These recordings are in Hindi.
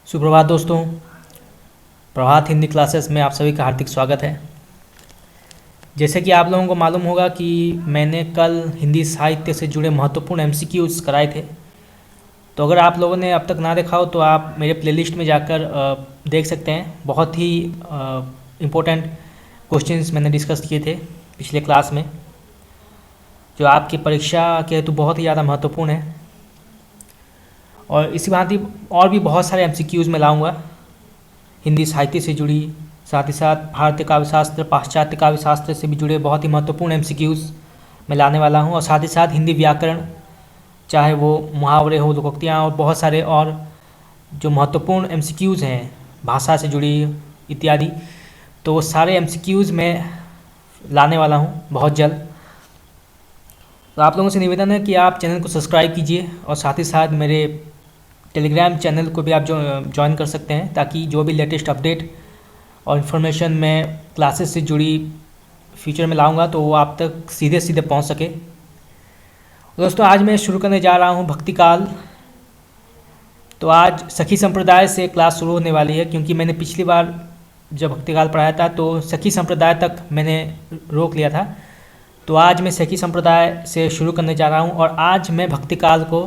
सुप्रभात दोस्तों। प्रभात हिंदी क्लासेस में आप सभी का हार्दिक स्वागत है। जैसे कि आप लोगों को मालूम होगा कि मैंने कल हिंदी साहित्य से जुड़े महत्वपूर्ण एमसीक्यूज कराए थे। तो अगर आप लोगों ने अब तक ना देखा हो तो आप मेरे प्लेलिस्ट में जाकर देख सकते हैं। बहुत ही इम्पोर्टेंट क्वेश्चंस मैंने डिस्कस किए थे पिछले क्लास में, जो आपकी परीक्षा के हेतु बहुत ही ज़्यादा महत्वपूर्ण है। और इसी भांति और भी बहुत सारे एमसीक्यूज़ मैं लाऊंगा हिंदी साहित्य से जुड़ी, साथ ही साथ भारतीय काव्य शास्त्र, पाश्चात्य काव्य शास्त्र से भी जुड़े बहुत ही महत्वपूर्ण एमसीक्यूज़ मैं लाने वाला हूं। और साथ ही साथ हिंदी व्याकरण, चाहे वो मुहावरे हो, लोकोक्तियाँ और बहुत सारे और जो महत्वपूर्ण एमसीक्यूज़ हैं भाषा से जुड़ी इत्यादि, तो वो सारे एमसीक्यूज़ मैं लाने वाला हूँ बहुत जल्द। तो आप लोगों से निवेदन है कि आप चैनल को सब्सक्राइब कीजिए और साथ ही साथ मेरे टेलीग्राम चैनल को भी आप ज्वाइन कर सकते हैं, ताकि जो भी लेटेस्ट अपडेट और इन्फॉर्मेशन मैं क्लासेस से जुड़ी फ्यूचर में लाऊंगा तो वो आप तक सीधे सीधे पहुंच सके। दोस्तों, आज मैं शुरू करने जा रहा हूं भक्तिकाल। तो आज सखी संप्रदाय से क्लास शुरू होने वाली है, क्योंकि मैंने पिछली बार जब भक्तिकाल पढ़ाया था तो सखी संप्रदाय तक मैंने रोक लिया था। तो आज मैं सखी संप्रदाय से शुरू करने जा रहा हूँ और आज मैं भक्तिकाल को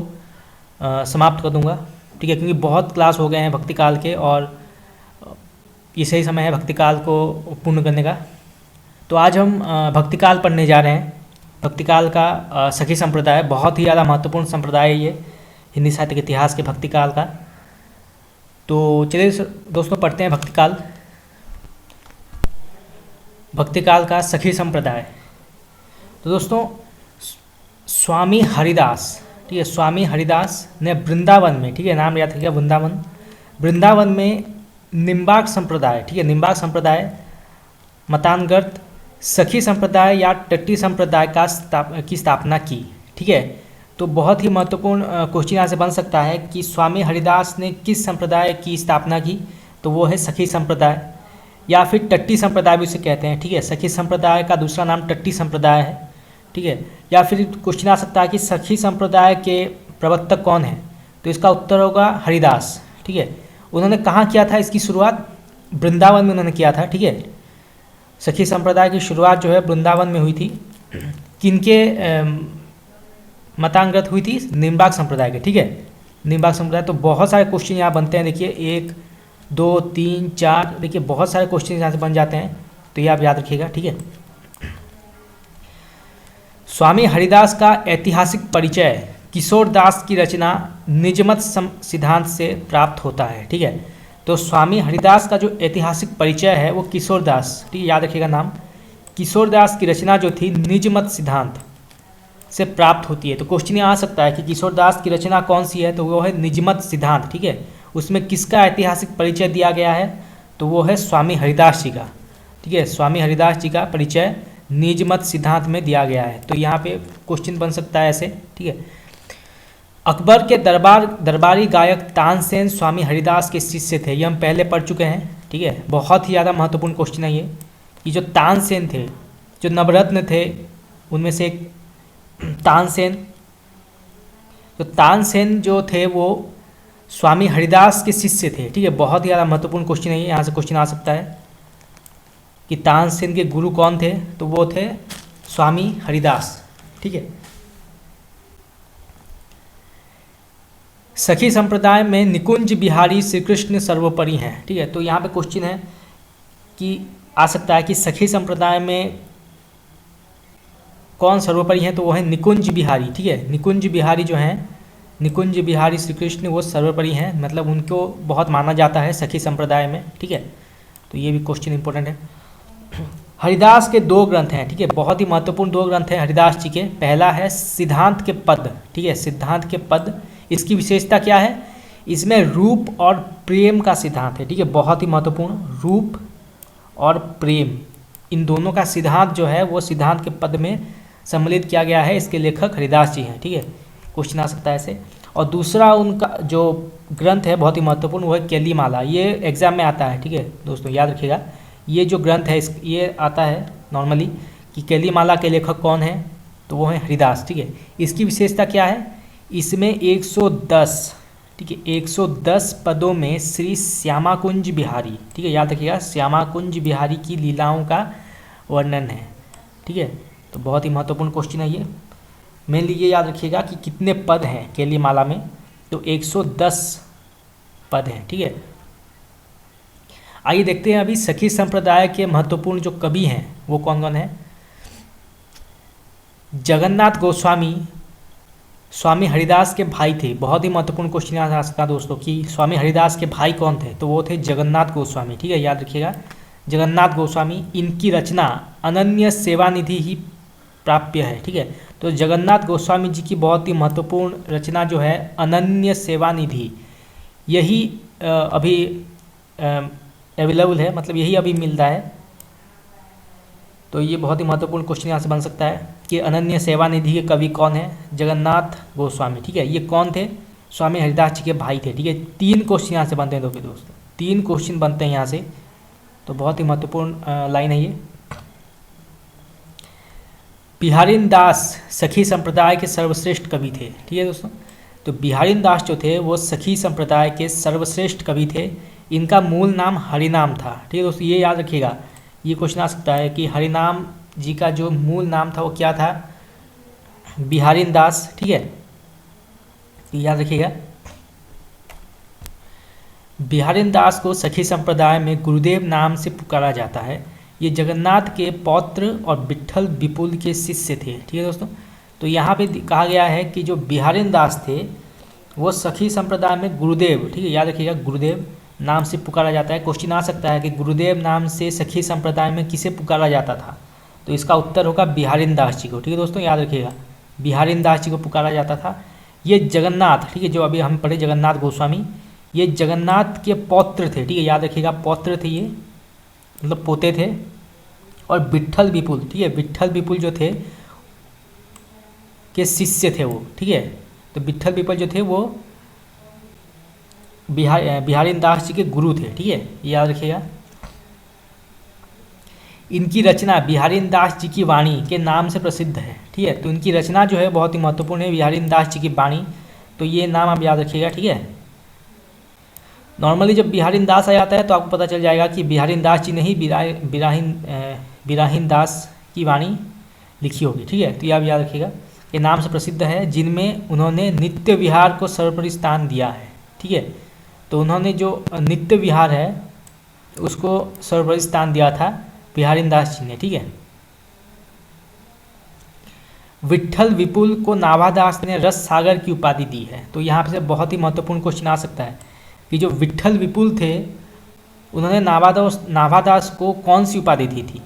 समाप्त कर दूंगा, ठीक है, क्योंकि बहुत क्लास हो गए हैं भक्तिकाल के और ये सही समय है भक्तिकाल को पूर्ण करने का। तो आज हम भक्तिकाल पढ़ने जा रहे हैं। भक्तिकाल का सखी संप्रदाय बहुत ही ज़्यादा महत्वपूर्ण संप्रदाय है ये हिंदी साहित्य के इतिहास के भक्तिकाल का। तो चलिए दोस्तों पढ़ते हैं भक्तिकाल का सखी संप्रदाय। तो दोस्तों, स्वामी हरिदास, ठीक है, स्वामी हरिदास ने वृंदावन में, ठीक है, नाम याद रखिएगा, वृंदावन में निम्बार्क संप्रदाय, ठीक है, निम्बार्क संप्रदाय मतानगत सखी संप्रदाय या टट्टी संप्रदाय की स्थापना की, ठीक है। तो बहुत ही महत्वपूर्ण क्वेश्चन यहाँ से बन सकता है कि स्वामी हरिदास ने किस संप्रदाय की स्थापना की, तो वो है सखी संप्रदाय या फिर टट्टी संप्रदाय भी उसे कहते हैं, ठीक है। सखी संप्रदाय का दूसरा नाम टट्टी संप्रदाय है, ठीक है। या फिर क्वेश्चन आ सकता है कि सखी संप्रदाय के प्रवर्तक कौन है, तो इसका उत्तर होगा हरिदास, ठीक है। उन्होंने कहाँ किया था इसकी शुरुआत? वृंदावन में उन्होंने किया था, ठीक है। सखी संप्रदाय की शुरुआत जो है वृंदावन में हुई थी। किनके मतांगत हुई थी? निम्बार्क संप्रदाय के, ठीक है, निम्बार्क संप्रदाय। तो बहुत सारे क्वेश्चन यहाँ बनते हैं, देखिए 1 2 3 4, देखिए बहुत सारे क्वेश्चन यहाँ से बन जाते हैं, तो ये आप याद रखिएगा, ठीक है। स्वामी हरिदास का ऐतिहासिक परिचय किशोरदास की रचना निजमत सिद्धांत से प्राप्त होता है, ठीक है। तो स्वामी हरिदास का जो ऐतिहासिक परिचय है वो किशोरदास, ठीक है, याद रखिएगा नाम, किशोरदास की रचना जो थी निजमत सिद्धांत से प्राप्त होती है। तो क्वेश्चन यहाँ आ सकता है कि किशोरदास की रचना कौन सी है, तो वो है निजमत सिद्धांत, ठीक है। उसमें किसका ऐतिहासिक परिचय दिया गया है, तो वो है स्वामी हरिदास जी का, ठीक है। स्वामी हरिदास जी का परिचय निजमत सिद्धांत में दिया गया है। तो यहाँ पे क्वेश्चन बन सकता है ऐसे, ठीक है। अकबर के दरबारी गायक तानसेन स्वामी हरिदास के शिष्य थे, ये हम पहले पढ़ चुके हैं, ठीक है। बहुत ही ज़्यादा महत्वपूर्ण क्वेश्चन है ये, कि जो तानसेन थे, जो नवरत्न थे, उनमें से एक तानसेन जो थे वो स्वामी हरिदास के शिष्य थे, ठीक है। बहुत ही ज़्यादा महत्वपूर्ण क्वेश्चन है ये, यहाँ से क्वेश्चन आ सकता है कि तानसेन के गुरु कौन थे, तो वो थे स्वामी हरिदास, ठीक है। सखी संप्रदाय में निकुंज बिहारी श्री कृष्ण सर्वोपरि हैं, ठीक है। तो यहाँ पे क्वेश्चन है कि आ सकता है कि सखी संप्रदाय में कौन सर्वोपरि हैं, तो वो है निकुंज बिहारी, ठीक है। निकुंज बिहारी जो हैं, निकुंज बिहारी श्री कृष्ण, वो सर्वोपरि हैं, मतलब उनको बहुत माना जाता है सखी संप्रदाय में, ठीक है। तो ये भी क्वेश्चन इंपॉर्टेंट है। हरिदास के 2 ग्रंथ हैं, ठीक है, बहुत ही महत्वपूर्ण 2 ग्रंथ हैं हरिदास जी के। पहला है सिद्धांत के पद, ठीक है, सिद्धांत के पद। इसकी विशेषता क्या है? इसमें रूप और प्रेम का सिद्धांत है, ठीक है, बहुत ही महत्वपूर्ण। रूप और प्रेम, इन दोनों का सिद्धांत जो है वो सिद्धांत के पद में सम्मिलित किया गया है। इसके लेखक हरिदास जी हैं, ठीक है, क्वेश्चन आ सकता है ऐसे। और दूसरा उनका जो ग्रंथ है बहुत ही महत्वपूर्ण, वो है केलीमाला। ये एग्जाम में आता है, ठीक है दोस्तों, याद रखिएगा। ये जो ग्रंथ है ये आता है नॉर्मली कि केलीमाला के लेखक कौन है, तो वो है हरिदास, ठीक है। इसकी विशेषता क्या है? इसमें 110 ठीक है, 110 पदों में श्री श्यामाकुंज बिहारी, ठीक है, याद रखिएगा, श्यामाकुंज बिहारी की लीलाओं का वर्णन है। ठीक है, तो बहुत ही महत्वपूर्ण क्वेश्चन है ये। मेनली ये याद रखिएगा कि कितने पद हैं केली माला में, तो 110 पद हैं। ठीक है, आइए देखते हैं अभी सखी संप्रदाय के महत्वपूर्ण जो कवि हैं वो कौन कौन है। जगन्नाथ गोस्वामी स्वामी हरिदास के भाई थे। बहुत ही महत्वपूर्ण क्वेश्चन आ सकता है दोस्तों कि स्वामी हरिदास के भाई कौन थे, तो वो थे जगन्नाथ गोस्वामी। ठीक है, याद रखिएगा, जगन्नाथ गोस्वामी। इनकी रचना अनन्य सेवानिधि ही प्राप्य है। ठीक है, तो जगन्नाथ गोस्वामी जी की बहुत ही महत्वपूर्ण रचना जो है अनन्य सेवानिधि, यही अभी अवेलेबल है, मतलब यही अभी मिल रहा है। तो ये बहुत ही महत्वपूर्ण क्वेश्चन यहाँ से बन सकता है कि अनन्य सेवानिधि के कवि कौन है, जगन्नाथ गोस्वामी। ठीक है, ये कौन थे, स्वामी हरिदास जी के भाई थे। ठीक है, 3 क्वेश्चन यहाँ से बनते हैं दोस्तों, 3 क्वेश्चन बनते हैं यहाँ से, तो बहुत ही महत्वपूर्ण लाइन है ये। बिहारीन दास सखी संप्रदाय के सर्वश्रेष्ठ कवि थे। ठीक है दोस्तों, तो बिहारीन दास जो थे वो सखी संप्रदाय के सर्वश्रेष्ठ कवि थे। इनका मूल नाम हरिनाम था। ठीक है दोस्तों, ये याद रखिएगा, ये क्वेश्चन आ सकता है कि हरिनाम जी का जो मूल नाम था वो क्या था, बिहारीन दास। ठीक है, तो याद रखिएगा, बिहारीन दास को सखी संप्रदाय में गुरुदेव नाम से पुकारा जाता है। ये जगन्नाथ के पौत्र और विट्ठल विपुल के शिष्य थे। ठीक है दोस्तों, तो यहाँ पे कहा गया है कि जो बिहारीन दास थे वो सखी संप्रदाय में गुरुदेव, ठीक है, याद रखिएगा, गुरुदेव नाम से पुकारा जाता है। क्वेश्चन आ सकता है कि गुरुदेव नाम से सखी संप्रदाय में किसे पुकारा जाता था, तो इसका उत्तर होगा बिहारीन दास जी को। ठीक है दोस्तों, याद रखिएगा, बिहारीन दास जी को पुकारा जाता था। ये जगन्नाथ, ठीक है, जो अभी हम पढ़े जगन्नाथ गोस्वामी, ये जगन्नाथ के पौत्र थे। ठीक है, याद रखिएगा, पौत्र थे ये, मतलब पोते थे। और विट्ठल विपुल, ठीक है, विट्ठल विपुल जो थे के शिष्य थे वो। ठीक है, तो विट्ठल विपुल जो थे वो बिहारीन दास जी के गुरु थे। ठीक है, याद रखिएगा। इनकी रचना बिहारीन दास जी की वाणी के नाम से प्रसिद्ध है। ठीक है, तो इनकी रचना जो है बहुत ही महत्वपूर्ण है, बिहारीन दास जी की वाणी, तो ये नाम आप याद रखिएगा। ठीक है, नॉर्मली जब बिहारीन दास आ जाता है तो आपको पता चल जाएगा कि बिहारीन दास जी ने ही बिराहीन दास की वाणी लिखी होगी। ठीक है, तो ये आप याद रखिएगा, ये नाम से प्रसिद्ध है, जिनमें उन्होंने नित्य विहार को सर्वोपरि स्थान दिया है। ठीक है, तो उन्होंने जो नित्य विहार है उसको सर्वोपरि स्थान दिया था बिहारीन दास जी ने। ठीक है, विट्ठल विपुल को नाभादास ने रस सागर की उपाधि दी है। तो यहाँ पे से बहुत ही महत्वपूर्ण क्वेश्चन आ सकता है कि जो विट्ठल विपुल थे उन्होंने नाभादास को कौन सी उपाधि दी थी,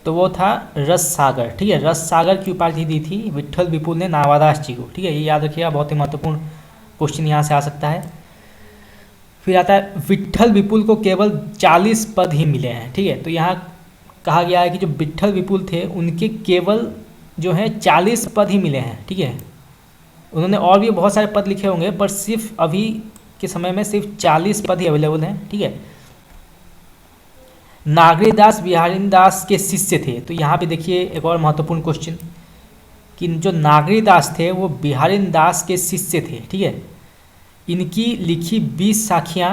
तो वो था रस सागर। ठीक है, रस सागर की उपाधि दी थी विट्ठल विपुल ने नाभादास जी को। ठीक है, ये याद रखिएगा, बहुत ही महत्वपूर्ण क्वेश्चन यहाँ से आ सकता है। फिर आता है विट्ठल विपुल को केवल 40 पद ही मिले हैं। ठीक है, तो यहाँ कहा गया है कि जो विट्ठल विपुल थे उनके केवल जो है 40 पद ही मिले हैं। ठीक है, उन्होंने और भी बहुत सारे पद लिखे होंगे, पर सिर्फ अभी के समय में सिर्फ 40 पद ही अवेलेबल हैं। ठीक है, नागरीदास बिहारीन दास के शिष्य थे। तो यहाँ पे देखिए एक और महत्वपूर्ण क्वेश्चन कि जो नागरीदास थे वो बिहारीन दास के शिष्य थे। ठीक है, इनकी लिखी 20 साखियाँ,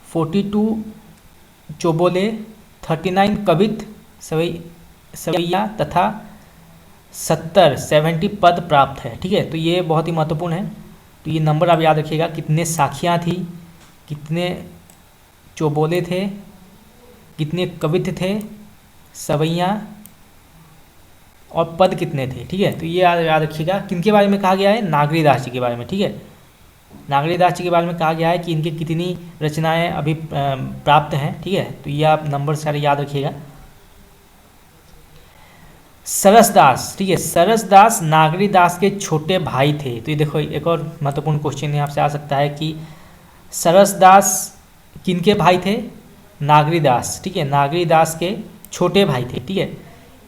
42 चोबोले, 39 कवित सवैया तथा 70 पद प्राप्त है। ठीक है, तो ये बहुत ही महत्वपूर्ण है। तो ये नंबर आप याद रखिएगा, कितने साखियाँ थी, कितने चोबोले थे, कितने कवित थे, सवैया और पद कितने थे। ठीक है, तो ये याद रखिएगा। किनके बारे में कहा गया है, नागरीदास जी के बारे में। ठीक है, नागरीदास जी के बारे में कहा गया है कि इनकी कितनी रचनाएं अभी प्राप्त हैं। ठीक है, तो ये आप नंबर सारे याद रखिएगा। सरसदास, ठीक है, सरसदास नागरीदास के छोटे भाई थे। तो ये देखो एक और महत्वपूर्ण क्वेश्चन यहाँ से आ सकता है कि सरसदास किनके भाई थे, नागरीदास। ठीक है, नागरीदास के छोटे भाई थे। ठीक है,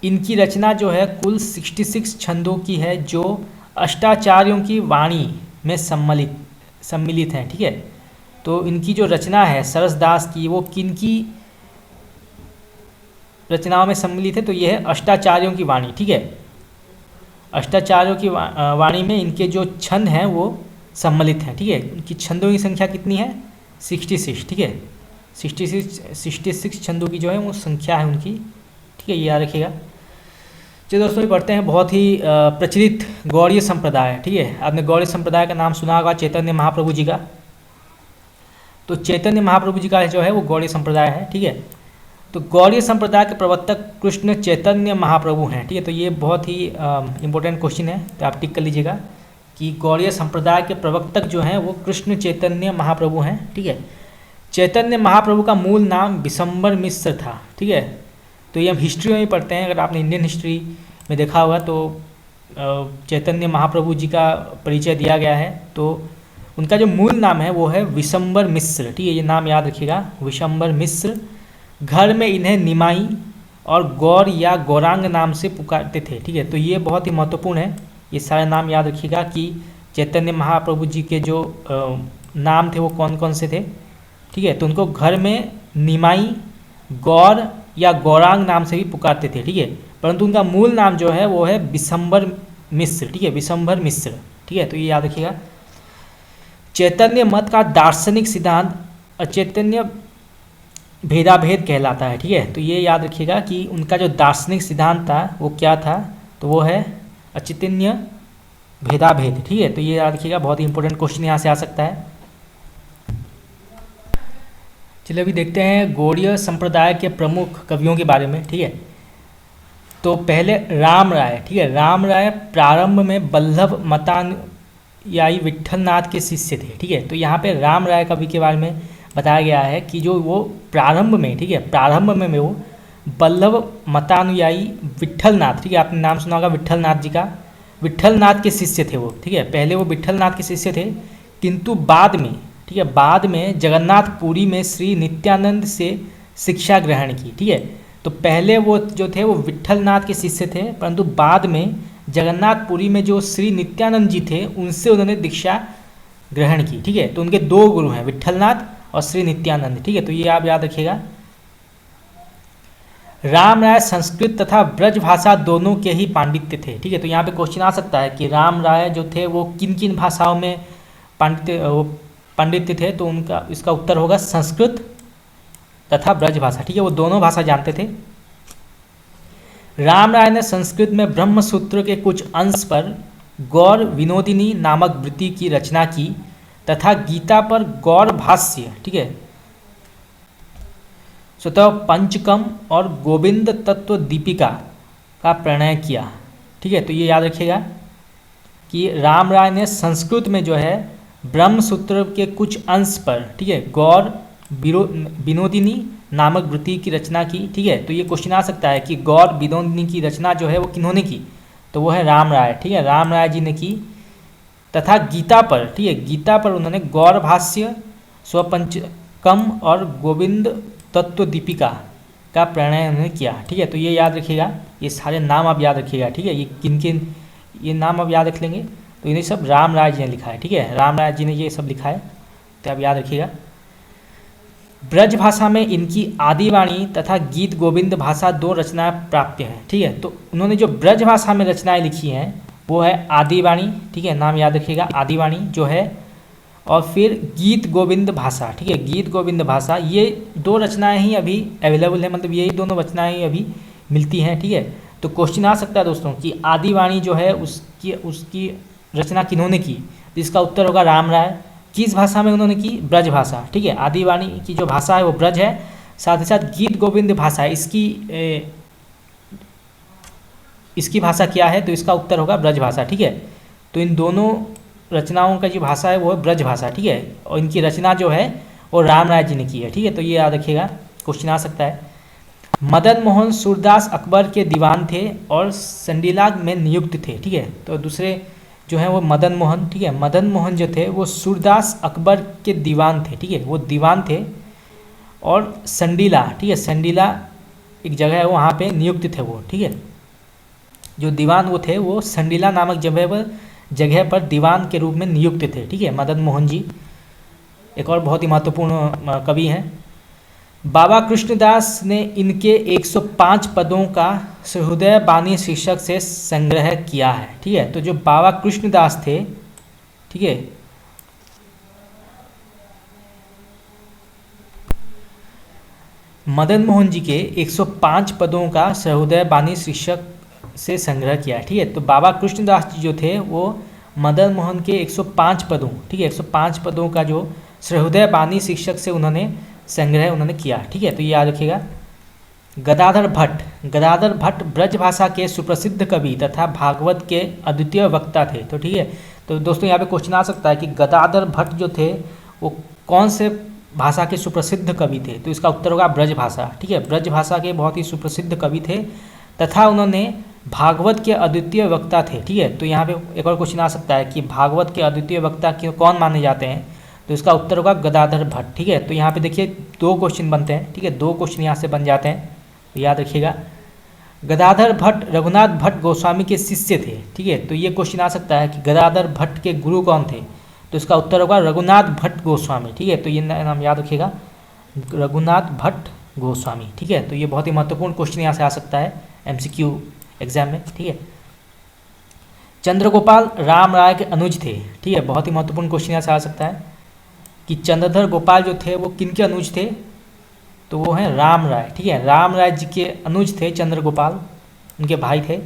इनकी रचना जो है कुल 66 छंदों की है, जो अष्टाचार्यों की वाणी में सम्मिलित हैं। ठीक है, तो इनकी जो रचना है सरसदास की वो किनकी रचनाओं में सम्मिलित है, तो ये है अष्टाचार्यों की वाणी। ठीक है, अष्टाचार्यों की वाणी में इनके जो छंद हैं वो सम्मिलित हैं, ठीक है। उनकी छंदों की संख्या कितनी है? 66, ठीक है। 66 छंदों की जो है वो संख्या है उनकी, ठीक है, ये याद रखिएगा। चलिए दोस्तों, ये पढ़ते हैं बहुत ही प्रचलित गौड़ीय संप्रदाय, ठीक है। आपने गौड़ीय संप्रदाय का नाम सुना होगा, चैतन्य महाप्रभु जी का। तो चैतन्य महाप्रभु जी का जो है वो गौड़ीय संप्रदाय है, ठीक है। तो गौड़ीय संप्रदाय के प्रवर्तक कृष्ण चैतन्य महाप्रभु हैं, ठीक है। तो ये बहुत ही इंपॉर्टेंट क्वेश्चन है, तो आप टिक कर लीजिएगा कि गौड़ीय संप्रदाय के प्रवर्तक जो हैं वो कृष्ण चैतन्य महाप्रभु हैं, ठीक है। चैतन्य महाप्रभु का मूल नाम विशंबर मिश्र था, ठीक है। तो ये हम हिस्ट्री में भी पढ़ते हैं, अगर आपने इंडियन हिस्ट्री में देखा होगा तो चैतन्य महाप्रभु जी का परिचय दिया गया है। तो उनका जो मूल नाम है वो है विशंबर मिश्र, ठीक है, ये नाम याद रखिएगा, विशंबर मिश्र। घर में इन्हें निमाई और गौर या गौरांग नाम से पुकारते थे, ठीक है। तो ये बहुत ही महत्वपूर्ण है, ये सारे नाम याद रखिएगा कि चैतन्य महाप्रभु जी के जो नाम थे वो कौन कौन से थे, ठीक है। तो उनको घर में निमाई, गौर या गौरांग नाम से भी पुकारते थे, ठीक है। परंतु उनका मूल नाम जो है वो है विशंबर मिश्र, ठीक है, विशंबर मिश्र, ठीक है। तो ये याद रखिएगा। चैतन्य मत का दार्शनिक सिद्धांत अचैतन्य भेदाभेद कहलाता है, ठीक है। तो ये याद रखिएगा कि उनका जो दार्शनिक सिद्धांत था वो क्या था, तो वो है अचैतन्य भेदाभेद, ठीक है। तो ये याद रखिएगा, बहुत ही इंपॉर्टेंट क्वेश्चन यहाँ से आ सकता है। चलिए अभी देखते हैं गौड़ीय संप्रदाय के प्रमुख कवियों के बारे में, ठीक है। तो पहले राम राय, ठीक है। राम राय प्रारंभ में वल्लभ मतानुयायी विट्ठलनाथ के शिष्य थे, ठीक है। तो यहाँ पे राम राय कवि के बारे में बताया गया है कि जो वो प्रारंभ में, ठीक है, प्रारंभ में वो वल्लभ मतानुयायी विट्ठलनाथ, ठीक है, आपने नाम सुना होगा विट्ठलनाथ जी का, विट्ठलनाथ के शिष्य थे वो, ठीक है। पहले वो विट्ठलनाथ के शिष्य थे, किंतु बाद में, ठीक है, बाद में जगन्नाथपुरी में श्री नित्यानंद से शिक्षा ग्रहण की, ठीक है। तो पहले वो जो थे वो विट्ठलनाथ के शिष्य थे, परंतु बाद में जगन्नाथपुरी में जो श्री नित्यानंद जी थे उनसे उन्होंने दीक्षा ग्रहण की, ठीक है। तो उनके दो गुरु हैं, विट्ठलनाथ और श्री नित्यानंद, ठीक है। तो ये आप याद रखिएगा। राम राय संस्कृत तथा ब्रज भाषा दोनों के ही पांडित्य थे, ठीक है। तो यहाँ पे क्वेश्चन आ सकता है कि राम राय जो थे वो किन किन भाषाओं में पांडित्य थे, तो उनका इसका उत्तर होगा संस्कृत तथा ब्रज भाषा, ठीक है, वो दोनों भाषा जानते थे। राम राय ने संस्कृत में ब्रह्म सूत्र के कुछ अंश पर गौर विनोदिनी नामक वृत्ति की रचना की तथा गीता पर गौर भाष्य, ठीक है, स्वतः पंचकम और गोविंद तत्व दीपिका का प्रणय किया, ठीक है। तो ये याद रखिएगा कि राम राय ने संस्कृत में जो है ब्रह्म सूत्र के कुछ अंश पर, ठीक है, गौर विनोदिनी नामक वृत्ति की रचना की, ठीक है। तो ये क्वेश्चन आ सकता है कि गौर विनोदिनी की रचना जो है वो किन्होंने की, तो वो है राम राय, ठीक है, राम राय जी ने की। तथा गीता पर, ठीक है, गीता पर उन्होंने गौर भाष्य, स्वपंचकम और गोविंद तत्व दीपिका का प्रणय उन्होंने किया, ठीक है। तो ये याद रखिएगा, ये सारे नाम आप याद रखिएगा, ठीक है। ये किन किन ये नाम आप याद रख लेंगे, तो इन्हें सब राम राय जी ने लिखा है, ठीक है, राम राय जी ने ये सब लिखा है, तो आप याद रखिएगा। ब्रज भाषा में इनकी आदिवाणी तथा गीत गोविंद भाषा दो रचनाएं प्राप्त हैं, ठीक है। तो उन्होंने जो ब्रज भाषा में रचनाएं लिखी हैं वो है आदिवाणी, ठीक है, नाम याद रखिएगा, आदिवाणी जो है, और फिर गीत गोविंद भाषा, ठीक है, गीत गोविंद भाषा, ये दो रचनाएं ही अभी अवेलेबल है, मतलब यही दोनों रचनाएं ही अभी मिलती हैं, ठीक है। तो क्वेश्चन आ सकता है दोस्तों कि आदिवाणी जो है उसकी रचना किन्होंने की, तो इसका उत्तर होगा राम राय। किस भाषा में उन्होंने की? ब्रज भाषा, ठीक है, आदिवाणी की जो भाषा है वो ब्रज है, साथ ही साथ गीत गोविंद भाषा है, इसकी भाषा क्या है, तो इसका उत्तर होगा ब्रज भाषा, ठीक है। तो इन दोनों रचनाओं का जो भाषा है वो है ब्रज भाषा, ठीक है, और इनकी रचना जो है वो राम राय जी ने की है, ठीक है। तो ये याद रखिएगा, क्वेश्चन आ सकता है। मदन मोहन सूरदास अकबर के दीवान थे और संडीला में नियुक्त थे, ठीक है। तो दूसरे जो है वो मदन मोहन, ठीक है, मदन मोहन जो थे वो सूरदास अकबर के दीवान थे, ठीक है, वो दीवान थे, और संडीला, ठीक है, संडीला एक जगह है वहाँ पे नियुक्त थे वो, ठीक है, जो दीवान वो थे वो संडीला नामक जगह पर दीवान के रूप में नियुक्त थे, ठीक है, मदन मोहन जी। एक और बहुत ही महत्वपूर्ण कवि हैं। बाबा कृष्णदास ने इनके 105 पदों का सहृदय बानी शीर्षक से संग्रह किया है, ठीक है। तो जो बाबा कृष्णदास थे, ठीक है, मदन मोहन जी के 105 पदों का सर्वोदय बानी शीर्षक से संग्रह किया है। ठीक है, तो बाबा कृष्णदास जी जो थे वो मदन मोहन के 105 पदों, ठीक है, 105 पदों का जो सर्वोदय बानी शीर्षक से उन्होंने संग्रह उन्होंने किया। ठीक है, तो ये याद रखिएगा। गदाधर भट्ट ब्रजभाषा के सुप्रसिद्ध कवि तथा भागवत के अद्वितीय वक्ता थे। तो ठीक है, तो दोस्तों यहाँ पे क्वेश्चन आ सकता है कि गदाधर भट्ट जो थे वो कौन से भाषा के सुप्रसिद्ध कवि थे, तो इसका उत्तर होगा ब्रजभाषा। ठीक है, ब्रजभाषा के बहुत ही सुप्रसिद्ध कवि थे तथा उन्होंने भागवत के अद्वितीय वक्ता थे। ठीक है, तो यहाँ पे एक और क्वेश्चन आ सकता है कि भागवत के अद्वितीय वक्ता कौन माने जाते हैं, तो इसका उत्तर होगा गदाधर भट्ट। ठीक है, तो यहाँ पे देखिए 2 क्वेश्चन बनते हैं। ठीक है, 2 क्वेश्चन यहाँ से बन जाते हैं, तो याद रखिएगा। गदाधर भट्ट रघुनाथ भट्ट गोस्वामी के शिष्य थे। ठीक है, तो ये क्वेश्चन आ सकता है कि गदाधर भट्ट के गुरु कौन थे, तो इसका उत्तर होगा रघुनाथ भट्ट गोस्वामी। ठीक है, तो ये नाम याद रखिएगा, रघुनाथ भट्ट गोस्वामी। ठीक है, तो ये बहुत ही महत्वपूर्ण क्वेश्चन यहाँ से आ सकता है MCQ एग्जाम में। ठीक है, चंद्रगोपाल राम राय के अनुज थे। ठीक है, बहुत ही महत्वपूर्ण क्वेश्चन यहाँ से आ सकता है कि चंद्रधर गोपाल जो थे वो किनके अनुज थे, तो वो हैं राम राय। ठीक है, राम राय जी के अनुज थे चंद्रगोपाल, उनके भाई थे।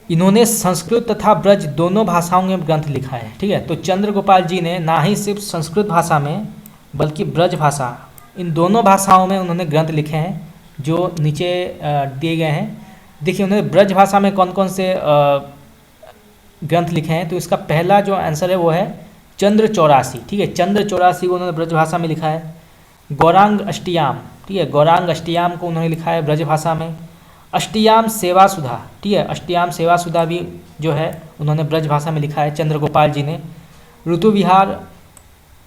इन्होंने संस्कृत तथा ब्रज दोनों भाषाओं में ग्रंथ लिखा है। ठीक है, तो चंद्रगोपाल जी ने ना ही सिर्फ संस्कृत भाषा में बल्कि ब्रज भाषा, इन दोनों भाषाओं में उन्होंने ग्रंथ लिखे हैं जो नीचे दिए गए हैं। देखिए उन्होंने ब्रज भाषा में कौन कौन से ग्रंथ लिखे हैं, तो इसका पहला जो आंसर है वो है चंद्र 84। ठीक है, चंद्र 84 को उन्होंने ब्रज भाषा में लिखा है। गौरांग अष्टयाम, ठीक है, गौरांग अष्टयाम को उन्होंने लिखा है ब्रज भाषा में। अष्टयाम सेवा सुधा, ठीक है, अष्टयाम सेवा सुधा भी जो है उन्होंने ब्रज भाषा में लिखा है चंद्रगोपाल जी ने। ऋतु विहार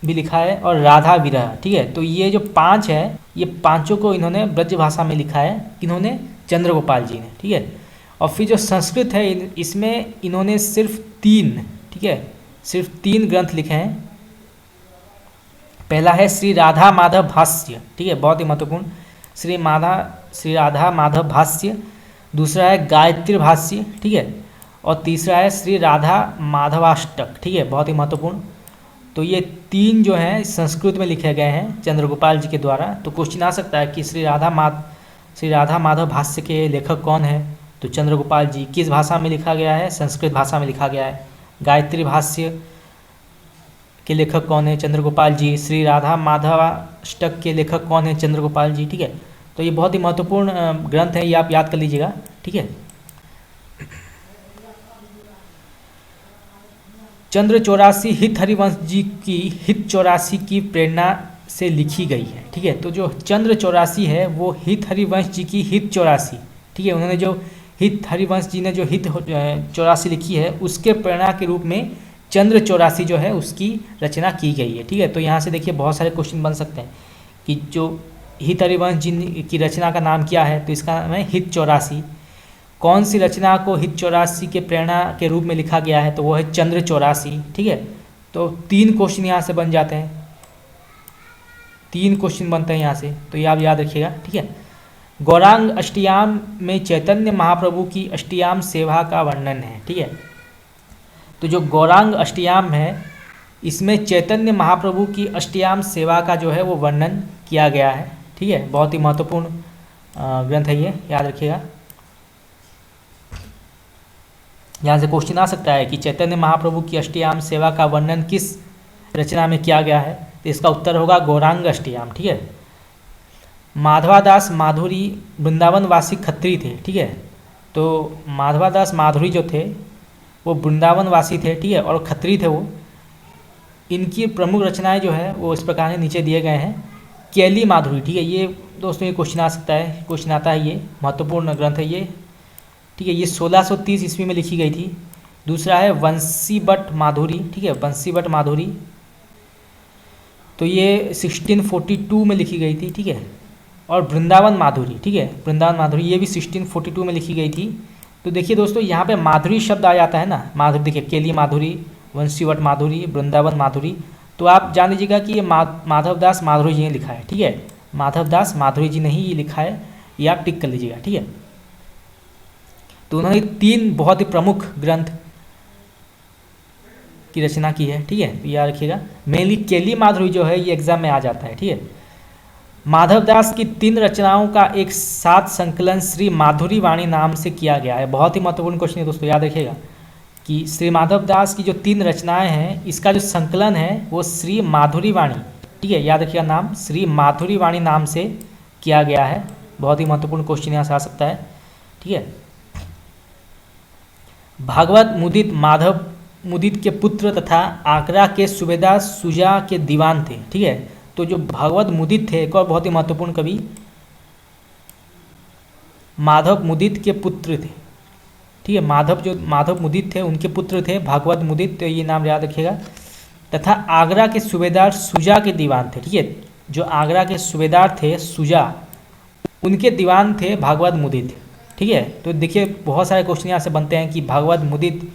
भी लिखा है और राधा विरह। ठीक है, तो ये जो 5 है ये पांचों को इन्होंने ब्रज भाषा में लिखा है, इन्होंने चंद्रगोपाल जी ने। ठीक है, और फिर जो संस्कृत है इसमें इन्होंने सिर्फ 3, ठीक है, सिर्फ 3 ग्रंथ लिखे हैं। पहला है श्री राधा माधव भाष्य। ठीक है, बहुत ही महत्वपूर्ण, श्री राधा माधव भाष्य। दूसरा है गायत्री भाष्य। ठीक है, और तीसरा है श्री राधा माधवाष्टक। ठीक है, बहुत ही महत्वपूर्ण। तो ये 3 जो हैं संस्कृत में लिखे गए हैं चंद्रगोपाल जी के द्वारा। तो क्वेश्चन आ सकता है कि श्री राधा माधव भाष्य के लेखक कौन है, तो चंद्रगोपाल जी। किस भाषा में लिखा गया है, संस्कृत भाषा में लिखा गया है। गायत्री भाष्य के लेखक कौन है, चंद्रगोपाल जी। श्री राधा माधवाष्टक के लेखक कौन है, चंद्रगोपाल जी। ठीक है, तो ये बहुत ही महत्वपूर्ण ग्रंथ है, ये आप याद कर लीजिएगा। ठीक है, चंद्र 84 हित हरिवंश जी की हित 84 की प्रेरणा से लिखी गई है। ठीक है, तो जो चंद्र 84 है वो हित हरिवंश जी की हित 84, ठीक है, उन्होंने जो हित हरिवंश जी ने जो हित 84 लिखी है उसके प्रेरणा के रूप में चंद्र 84 जो है उसकी रचना की गई है। ठीक है, तो यहाँ से देखिए बहुत सारे क्वेश्चन बन सकते हैं कि जो हित हरिवंश जी की रचना का नाम क्या है, तो इसका नाम है हित 84। कौन सी रचना को हित 84 के प्रेरणा के रूप में लिखा गया है, तो वो है चंद्र 84। ठीक है, तो 3 क्वेश्चन यहाँ से बन जाते हैं, 3 क्वेश्चन बनते हैं यहाँ से, तो ये आप याद रखिएगा। ठीक है, गौरांग अष्टयाम में चैतन्य महाप्रभु की अष्टयाम सेवा का वर्णन है। ठीक है, तो जो गौरांग अष्टयाम है इसमें चैतन्य महाप्रभु की अष्टयाम सेवा का जो है वो वर्णन किया गया है। ठीक है, बहुत ही महत्वपूर्ण ग्रंथ है ये, याद रखिएगा। यहाँ से क्वेश्चन आ सकता है कि चैतन्य महाप्रभु की अष्टयाम सेवा का वर्णन किस रचना में किया गया है, तो इसका उत्तर होगा गौरांग अष्टयाम। ठीक है, माधवादास माधुरी वृंदावनवासी खत्री थे। ठीक है, तो माधवादास माधुरी जो थे वो वृंदावनवासी थे। ठीक है, और खत्री थे वो। इनकी प्रमुख रचनाएं जो है वो इस प्रकार नीचे दिए गए हैं। केली माधुरी, ठीक है, ये दोस्तों ये क्वेश्चन आ सकता है, क्वेश्चन आता है, ये महत्वपूर्ण ग्रंथ है ये। ठीक है, ये 1630 ईस्वी में लिखी गई थी। दूसरा है वंशीबट माधुरी। ठीक है, वंशीबट माधुरी, तो ये 1642 में लिखी गई थी। ठीक है, और वृंदावन माधुरी, ठीक है, वृंदावन माधुरी ये भी 1642 में लिखी गई थी। तो देखिए दोस्तों यहाँ पे माधुरी शब्द आ जाता है ना, माधुरी, देखिए केली माधुरी, वंशीवट माधुरी, वृंदावन माधुरी, तो आप जान लीजिएगा कि ये माधवदास माधुरी जी ने लिखा है। ठीक है, माधवदास माधुरी जी ने ही ये लिखा है, ये आप टिक कर लीजिएगा। ठीक है, तो उन्होंने 3 बहुत ही प्रमुख ग्रंथ की रचना की है। ठीक है, तो याद रखिएगा, मेनली केली माधुरी जो है ये एग्जाम में आ जाता है। ठीक है, माधवदास की 3 रचनाओं का एक साथ संकलन श्री माधुरी वाणी नाम से किया गया है। बहुत ही महत्वपूर्ण क्वेश्चन है दोस्तों, याद रखिएगा कि श्री माधवदास की जो 3 रचनाएं हैं, इसका जो संकलन है वो श्री माधुरी वाणी, ठीक है, याद रखिएगा नाम श्री माधुरी वाणी नाम से किया गया है। बहुत ही महत्वपूर्ण क्वेश्चन यहाँ से आ सकता है, ठीक है। भागवत मुदित माधव मुदित के पुत्र तथा आगरा के सूबेदार शुजा के दीवान थे, ठीक है। तो जो भागवत मुदित थे, एक और बहुत ही महत्वपूर्ण कवि माधव मुदित के पुत्र थे, ठीक है। माधव मुदित थे उनके पुत्र थे भागवत मुदित, तो ये नाम याद रखिएगा। तथा आगरा के सूबेदार शुजा के दीवान थे, ठीक है। जो आगरा के सूबेदार थे शुजा, उनके दीवान थे भागवत मुदित, ठीक है। तो देखिए बहुत सारे क्वेश्चन यहाँ से बनते हैं कि भागवत मुदित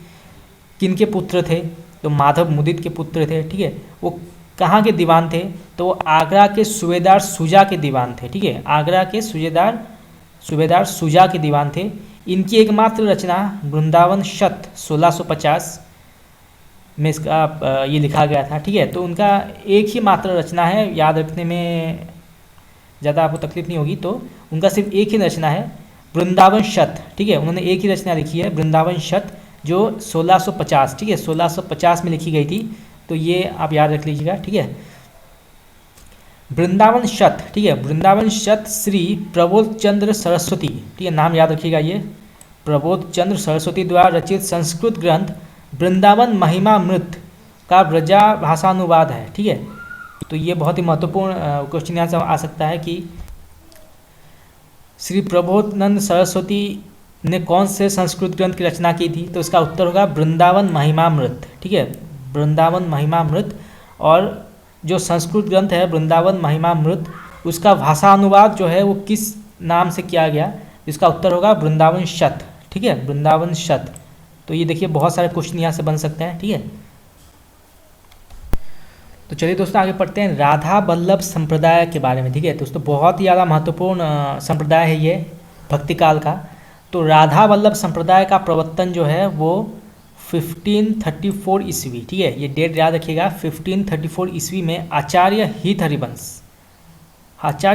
किन के पुत्र थे, तो माधव मुदित के पुत्र थे, ठीक है। वो कहाँ के दीवान थे, तो वो आगरा के सूबेदार शुजा के दीवान थे, ठीक है। आगरा के सूबेदार शुजा के दीवान थे। इनकी एकमात्र रचना वृंदावन शत 1650 में इसका ये लिखा गया था, ठीक है। तो उनका एक ही मात्र रचना है, याद रखने में ज़्यादा आपको तकलीफ नहीं होगी। तो उनका सिर्फ एक ही रचना है वृंदावन शत, ठीक है। उन्होंने एक ही रचना लिखी है वृंदावन शत, जो 1650, ठीक है, 1650 में लिखी गई थी। तो ये आप याद रख लीजिएगा, ठीक है। वृंदावन शत, ठीक है, वृंदावन शत श्री प्रबोध चंद्र सरस्वती, ठीक है, नाम याद रखिएगा, ये प्रबोध चंद्र सरस्वती द्वारा रचित संस्कृत ग्रंथ वृंदावन महिमामृत का ब्रजा भाषानुवाद है, ठीक है। तो ये बहुत ही महत्वपूर्ण क्वेश्चन यहाँ से आ सकता है कि श्री प्रबोधानंद सरस्वती ने कौन से संस्कृत ग्रंथ की रचना की थी, तो इसका उत्तर होगा वृंदावन महिमामृत, ठीक है, वृंदावन महिमामृत। और जो संस्कृत ग्रंथ है वृंदावन महिमामृत, उसका भाषा अनुवाद जो है वो किस नाम से किया गया, इसका उत्तर होगा वृंदावन शत, ठीक है, वृंदावन शत। तो ये देखिए बहुत सारे क्वेश्चन यहाँ से बन सकते हैं, ठीक है। तो चलिए दोस्तों आगे पढ़ते हैं राधा वल्लभ संप्रदाय के बारे में, ठीक है। दोस्तों बहुत ही ज़्यादा महत्वपूर्ण संप्रदाय है ये भक्ति काल का। तो राधा वल्लभ संप्रदाय का प्रवर्तन जो है वो 1534 ईस्वी, ठीक है, ये डेट याद रखिएगा, 1534 ईस्वी में आचार्य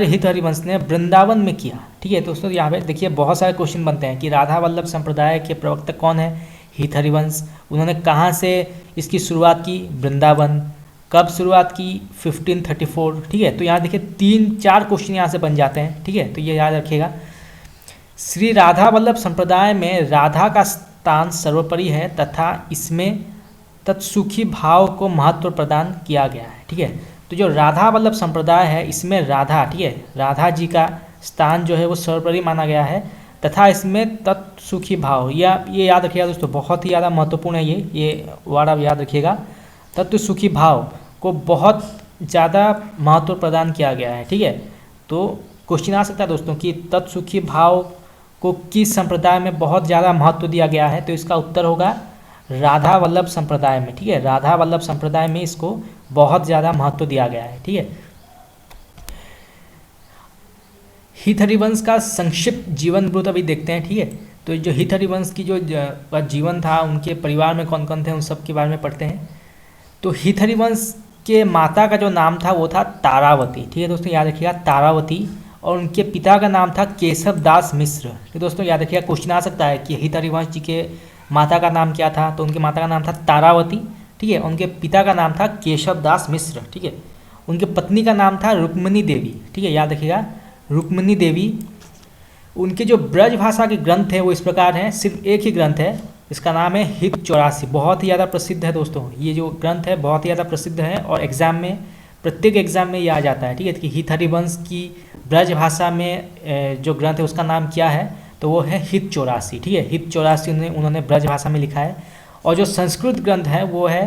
हित हरिवंश ने वृंदावन में किया, ठीक है। दोस्तों यहाँ पे देखिए बहुत सारे क्वेश्चन बनते हैं कि राधा वल्लभ संप्रदाय के प्रवक्ता कौन है, हित हरिवंश। उन्होंने कहाँ से इसकी शुरुआत की, वृंदावन। कब शुरुआत की, 1534, ठीक है। तो यहाँ देखिए 3-4 क्वेश्चन यहाँ से बन जाते हैं, ठीक है, तो ये याद रखिएगा। श्री राधा वल्लभ संप्रदाय में राधा का स्थान सर्वोपरि है तथा इसमें तत्सुखी भाव को महत्व प्रदान किया गया है, ठीक है। तो जो राधा वल्लभ संप्रदाय है इसमें राधा, ठीक है, राधा जी का स्थान जो है वो सर्वोपरि माना गया है तथा इसमें तत्सुखी भाव, या ये याद रखिएगा दोस्तों, बहुत ही ज़्यादा महत्वपूर्ण है ये वर्ड आप याद रखिएगा। तत्सुखी भाव को बहुत ज़्यादा महत्व प्रदान किया गया है, ठीक है। तो क्वेश्चन आ सकता है दोस्तों कि तत्सुखी भाव को किस संप्रदाय में बहुत ज़्यादा महत्व दिया गया है, तो इसका उत्तर होगा राधा वल्लभ संप्रदाय में, ठीक है। राधा वल्लभ संप्रदाय में इसको बहुत ज़्यादा महत्व दिया गया है, ठीक है। हित हरिवंश का संक्षिप्त जीवन वृत्त अभी देखते हैं, ठीक है। तो जो हित हरिवंश की जो जीवन था, उनके परिवार में कौन कौन थे, उन सब के बारे में पढ़ते हैं। तो हित हरिवंश के माता का जो नाम था वो था तारावती, ठीक है दोस्तों, याद रखिएगा तारावती। और उनके पिता का नाम था केशव दास मिश्र, तो दोस्तों याद रखिएगा क्वेश्चन आ सकता है कि हित हरिवंश जी के माता का नाम क्या था, तो उनके माता का नाम था तारावती, ठीक है। उनके पिता का नाम था केशव दास मिश्र, ठीक है। उनके पत्नी का नाम था रुक्मिणी देवी, ठीक है, याद रखिएगा रुक्मिणी देवी। उनके जो ब्रज भाषा के ग्रंथ हैं वो इस प्रकार हैं, सिर्फ एक ही ग्रंथ है, इसका नाम है हित 84, बहुत ही ज़्यादा प्रसिद्ध है दोस्तों। ये जो ग्रंथ है बहुत ही ज़्यादा प्रसिद्ध है और एग्जाम में, प्रत्येक एग्जाम में ये आ जाता है, ठीक है, कि हित हरिवंश की ब्रज भाषा में जो ग्रंथ है उसका नाम क्या है, तो वो है हित 84, ठीक है। हित 84 उन्होंने ब्रज भाषा में लिखा है। और जो संस्कृत ग्रंथ है वो है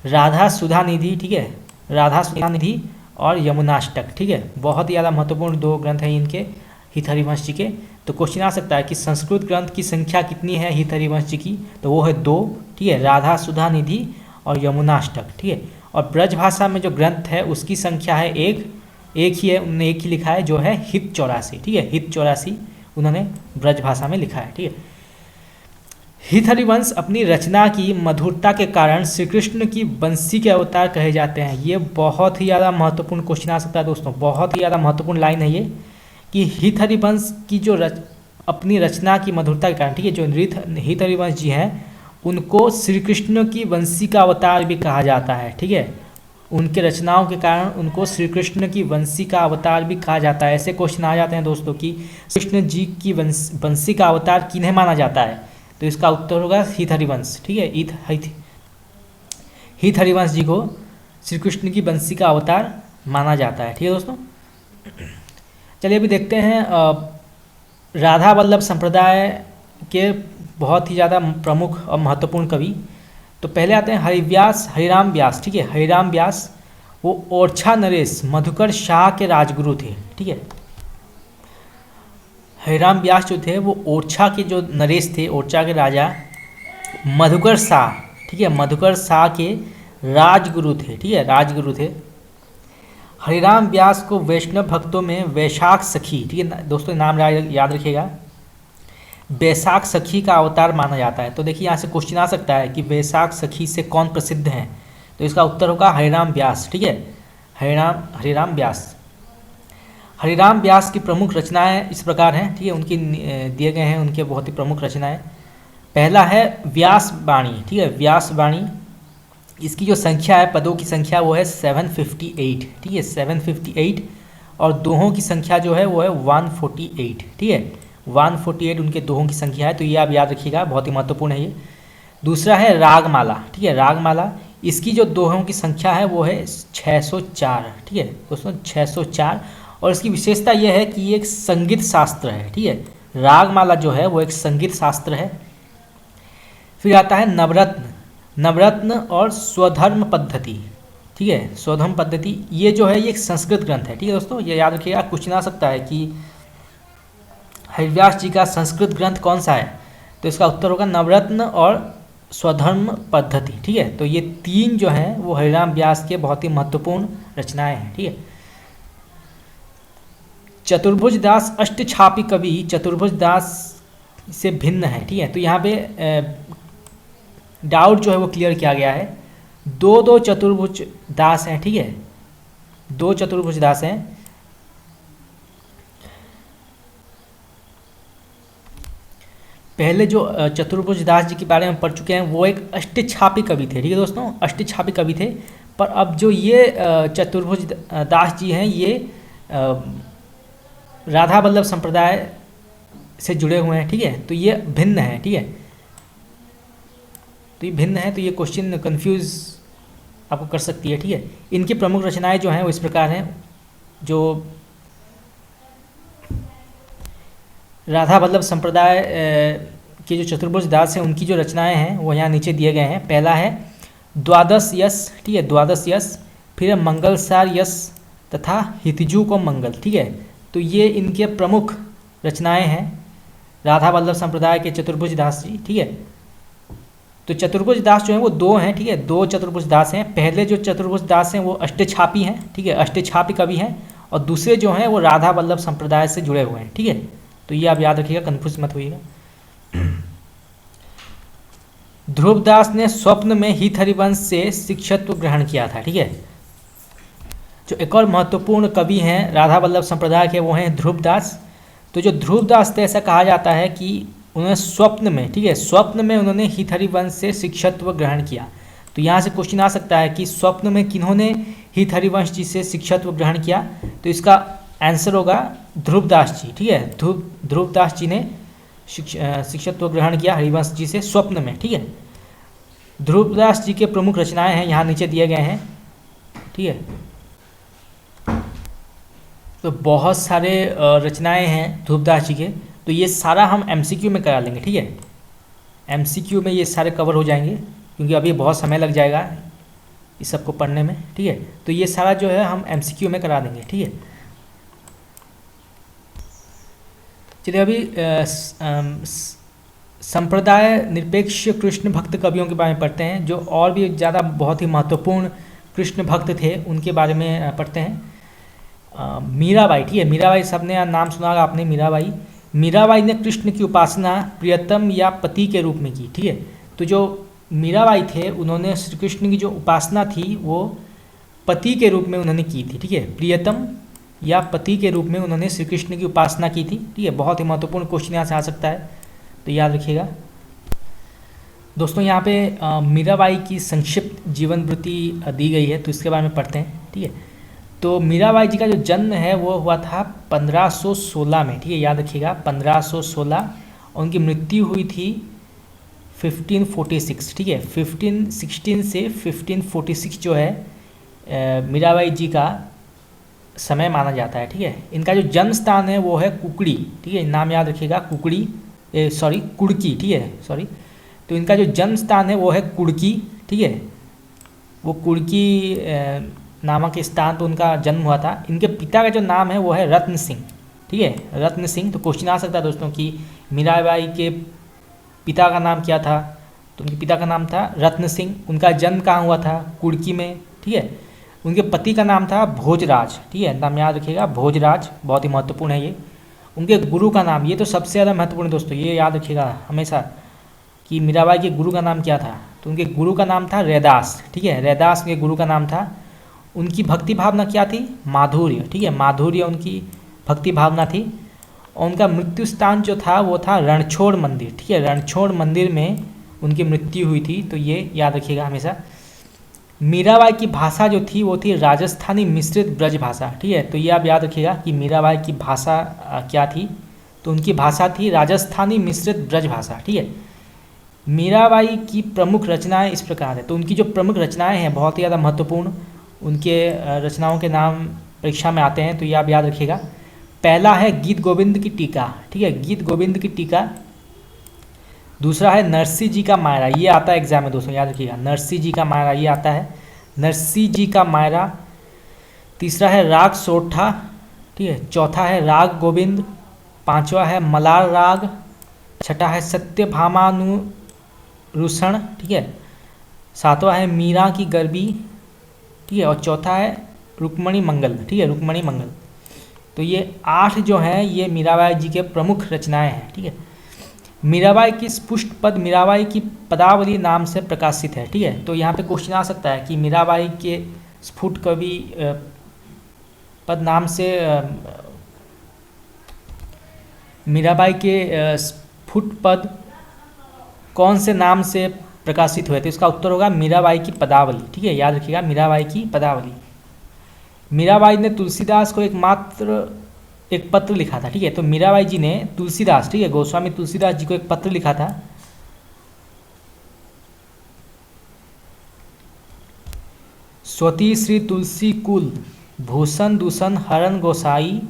राधा सुधा निधि, ठीक है, राधा सुधा निधि और यमुनाष्टक, ठीक है। बहुत ही ज़्यादा महत्वपूर्ण 2 ग्रंथ हैं इनके हित हरिवंश जी के। तो क्वेश्चन आ सकता है कि संस्कृत ग्रंथ की संख्या कितनी है हित हरिवंश जी की, तो वो है 2, ठीक है, राधा सुधा निधि और यमुनाष्टक, ठीक है। और ब्रज भाषा में जो ग्रंथ है उसकी संख्या है एक ही है, उन्होंने एक ही लिखा है जो है हित 84, ठीक है, हित 84 उन्होंने ब्रज भाषा में लिखा है, ठीक है। हित हरिवंश अपनी रचना की मधुरता के कारण श्री कृष्ण की बंसी के अवतार कहे जाते हैं। ये बहुत ही ज़्यादा महत्वपूर्ण क्वेश्चन आ सकता है दोस्तों, बहुत ही ज़्यादा महत्वपूर्ण लाइन है ये, कि हित हरिवंश की जो अपनी रचना की मधुरता के कारण, ठीक है, जो हित हरिवंश जी हैं उनको श्री कृष्ण की बंसी का अवतार भी कहा जाता है। ठीक है, उनके रचनाओं के कारण उनको श्री कृष्ण की बंसी का अवतार भी कहा जाता है। ऐसे क्वेश्चन आ जाते हैं दोस्तों कि कृष्ण जी की बंसी का अवतार किन्हें माना जाता है, तो इसका उत्तर होगा हित हरिवंश। ठीक है, हित हरिवंश जी को श्री कृष्ण की बंसी का अवतार माना जाता है। ठीक है दोस्तों, चलिए अभी देखते हैं राधा वल्लभ संप्रदाय के बहुत ही ज़्यादा प्रमुख और महत्वपूर्ण कवि। तो पहले आते हैं हरिराम व्यास। ठीक है, हरिराम व्यास वो ओरछा नरेश मधुकर शाह के राजगुरु थे। ठीक है, हरिराम व्यास जो थे वो ओरछा के जो नरेश थे, ओरछा के राजा मधुकर शाह, ठीक है, मधुकर शाह के राजगुरु थे। ठीक है, राजगुरु थे। हरिराम व्यास को वैष्णव भक्तों में वैशाख सखी, ठीक है दोस्तों, नाम याद रखिएगा, वैशाख सखी का अवतार माना जाता है। तो देखिए यहाँ से क्वेश्चन आ सकता है कि वैशाख सखी से कौन प्रसिद्ध हैं, तो इसका उत्तर होगा हरिराम व्यास। ठीक है, हरिराम व्यास। हरिराम व्यास की प्रमुख रचनाएं इस प्रकार हैं। ठीक है, उनकी दिए गए हैं उनके बहुत ही प्रमुख रचनाएं। पहला है व्यास वाणी। ठीक है, व्यास वाणी, इसकी जो संख्या है, पदों की संख्या वो है 758। ठीक है, 758, और दोहों की संख्या जो है वो है 148। ठीक है, 148 उनके दोहों की संख्या है, तो ये आप याद रखिएगा, बहुत ही महत्वपूर्ण है ये। दूसरा है रागमाला। ठीक है, रागमाला, इसकी जो दोहों की संख्या है वो है 604। ठीक है दोस्तों, 604, और इसकी विशेषता यह है कि ये एक संगीत शास्त्र है। ठीक है, रागमाला जो है वो एक संगीत शास्त्र है। फिर आता है नवरत्न। नवरत्न और स्वधर्म पद्धति। ठीक है, स्वधर्म पद्धति, ये जो है ये एक संस्कृत ग्रंथ है। ठीक है दोस्तों, ये याद रखिएगा, क्वेश्चन आ सकता है कि हरिव्यास जी का संस्कृत ग्रंथ कौन सा है, तो इसका उत्तर होगा नवरत्न और स्वधर्म पद्धति। ठीक है, तो ये तीन जो हैं वो हरिराम व्यास के बहुत ही महत्वपूर्ण रचनाएं हैं। ठीक है, चतुर्भुज दास अष्टछापी कवि चतुर्भुज दास से भिन्न है। ठीक है, तो यहाँ पे डाउट जो है वो क्लियर किया गया है। दो चतुर्भुज दास हैं। ठीक है, दो चतुर्भुज दास हैं। पहले जो चतुर्भुज दास जी के बारे में पढ़ चुके हैं वो एक अष्टछापी कवि थे। ठीक है दोस्तों, अष्टछापी कवि थे। पर अब जो ये चतुर्भुज दास जी हैं ये राधा वल्लभ संप्रदाय से जुड़े हुए हैं। ठीक है, तो ये भिन्न है। ठीक है, तो ये भिन्न है, तो ये क्वेश्चन कंफ्यूज आपको कर सकती है। ठीक है, इनकी प्रमुख रचनाएं जो हैं वो इस प्रकार हैं। जो राधा वल्लभ संप्रदाय के जो चतुर्भुज दास हैं उनकी जो रचनाएं हैं वो यहाँ नीचे दिए गए हैं। पहला है द्वादश यश। ठीक है, द्वादश यश। फिर है मंगलसार यश तथा हितजू को मंगल। ठीक है, तो ये इनके प्रमुख रचनाएं हैं राधा वल्लभ संप्रदाय के चतुर्भुज दास जी। ठीक है, तो चतुर्भुज दास जो हैं वो दो हैं। ठीक है, दो चतुर्भुज दास हैं। पहले जो चतुर्भुज दास हैं वो अष्टछापी हैं। ठीक है, अष्टछापी कवि हैं, और दूसरे जो हैं वो राधा वल्लभ संप्रदाय से जुड़े हुए हैं। ठीक है, तो ये आप याद रखिएगा, कन्फ्यूज मत होइएगा। ध्रुवदास ने स्वप्न में हित हरिवंश से शिक्षत्व ग्रहण किया था। ठीक है, जो एक और महत्वपूर्ण कवि हैं राधा वल्लभ संप्रदाय के वो हैं ध्रुवदास। तो जो ध्रुवदास थे ऐसा कहा जाता है कि उन्होंने स्वप्न में, ठीक है, स्वप्न में उन्होंने हित हरिवंश से शिक्षत्व ग्रहण किया। तो यहाँ से क्वेश्चन आ सकता है कि स्वप्न में किन्होंने हित हरिवंश जी से शिक्षत्व ग्रहण किया, तो इसका आंसर होगा ध्रुवदास जी। ठीक है, ध्रुवदास जी ने शिक्षत्व ग्रहण किया हरिवंश जी से स्वप्न में। ठीक है, ध्रुवदास जी के प्रमुख रचनाएं हैं यहाँ नीचे दिए गए हैं। ठीक है, तो बहुत सारे रचनाएं हैं ध्रुवदास जी के, तो ये सारा हम एमसीक्यू में करा लेंगे। ठीक है, एमसीक्यू में ये सारे कवर हो जाएंगे, क्योंकि अभी बहुत समय लग जाएगा इस सबको पढ़ने में। ठीक है, तो ये सारा जो है हम एमसीक्यू में करा देंगे। ठीक है, चलिए अभी संप्रदाय निरपेक्ष कृष्ण भक्त कवियों के बारे में पढ़ते हैं, जो और भी ज़्यादा बहुत ही महत्वपूर्ण कृष्ण भक्त थे उनके बारे में पढ़ते हैं। मीराबाई। ठीक है, मीराबाई, सबने नाम सुना होगा आपने, मीराबाई। मीराबाई ने कृष्ण की उपासना प्रियतम या पति के रूप में की। ठीक है, तो जो मीराबाई थे उन्होंने श्री कृष्ण की जो उपासना थी वो पति के रूप में उन्होंने की थी। ठीक है, प्रियतम या पति के रूप में उन्होंने श्री कृष्ण की उपासना की थी। ठीक है, बहुत ही महत्वपूर्ण क्वेश्चन यहाँ से आ सकता है, तो याद रखिएगा दोस्तों। यहाँ पे मीराबाई की संक्षिप्त जीवन वृत्ति दी गई है, तो इसके बारे में पढ़ते हैं। ठीक है, तो मीराबाई जी का जो जन्म है वो हुआ था 1516 में। ठीक है, याद रखिएगा 1516, और उनकी मृत्यु हुई थी 1546। ठीक है, 1516 से 1546 जो है मीराबाई जी का समय माना जाता है। ठीक है, इनका जो जन्म स्थान है वो है कुकड़ी। ठीक है, नाम याद रखिएगा, कुकड़ी, कुड़की। ठीक है, सॉरी, तो इनका जो जन्म स्थान है वो है कुड़की। ठीक है, वो कुड़की नामक स्थान पर उनका जन्म हुआ था। इनके पिता का जो नाम है वो है रत्न सिंह। ठीक है, रत्न सिंह। तो क्वेश्चन आ सकता है दोस्तों कि मीराबाई के पिता का नाम क्या था, तो उनके पिता का नाम था रत्न सिंह। उनका जन्म कहाँ हुआ था, कुड़की में। ठीक है, उनके पति का नाम था भोजराज। ठीक है, नाम याद रखिएगा, भोजराज, बहुत ही महत्वपूर्ण है ये। उनके गुरु का नाम, ये तो सबसे ज़्यादा महत्वपूर्ण है दोस्तों, ये याद रखिएगा हमेशा कि मीराबाई के गुरु का नाम क्या था। तो उनके गुरु का नाम था रैदास। ठीक है, रैदास उनके गुरु का नाम था। उनकी भक्ति भावना क्या थी, माधुर्य। ठीक है, माधुर्य उनकी भक्ति भावना थी। और उनका मृत्यु स्थान जो था वो था रणछोड़ मंदिर। ठीक है, रणछोड़ मंदिर में उनकी मृत्यु हुई थी, तो ये याद रखिएगा हमेशा। मीराबाई की भाषा जो थी वो थी राजस्थानी मिश्रित ब्रज भाषा। ठीक है, तो ये आप याद रखिएगा कि मीराबाई की भाषा क्या थी, तो उनकी भाषा थी राजस्थानी मिश्रित ब्रज भाषा। ठीक है, मीराबाई की प्रमुख रचनाएं इस प्रकार है। तो उनकी जो प्रमुख रचनाएं हैं बहुत ही ज़्यादा महत्वपूर्ण, उनके रचनाओं के नाम परीक्षा में आते हैं, तो ये आप याद रखिएगा। पहला है गीत गोविंद की टीका। ठीक है, गीत गोविंद की टीका। दूसरा है नरसी जी का मायरा, ये आता है एग्जाम में दोस्तों, याद रखिएगा, नरसी जी का मायरा, ये आता है, नरसी जी का मायरा। तीसरा है राग सोठा। ठीक है, चौथा है राग गोविंद। पांचवा है मलार राग। छठा है सत्यभामानुरुषण। ठीक है, सातवां है मीरा की गरबी। ठीक है, और चौथा है रुक्मणी मंगल। ठीक है, रुक्मणी मंगल। तो ये 8 जो हैं ये मीराबाई जी के प्रमुख रचनाएं हैं। ठीक है, मीराबाई की स्पुष्ट पद मीराबाई की पदावली नाम से प्रकाशित है। ठीक है, तो यहाँ पे क्वेश्चन आ सकता है कि मीराबाई के स्फुट कवि पद नाम से मीराबाई के स्फुट पद कौन से नाम से प्रकाशित हुए, तो इसका उत्तर होगा मीराबाई की पदावली। ठीक है, याद रखिएगा, मीराबाई की पदावली। मीराबाई ने तुलसीदास को एक पत्र लिखा था। ठीक है, तो मीराबाई जी ने तुलसीदास, ठीक है, गोस्वामी तुलसीदास जी को एक पत्र लिखा था। स्वती श्री तुलसी कुल भूषण दूषण हरण गोसाई,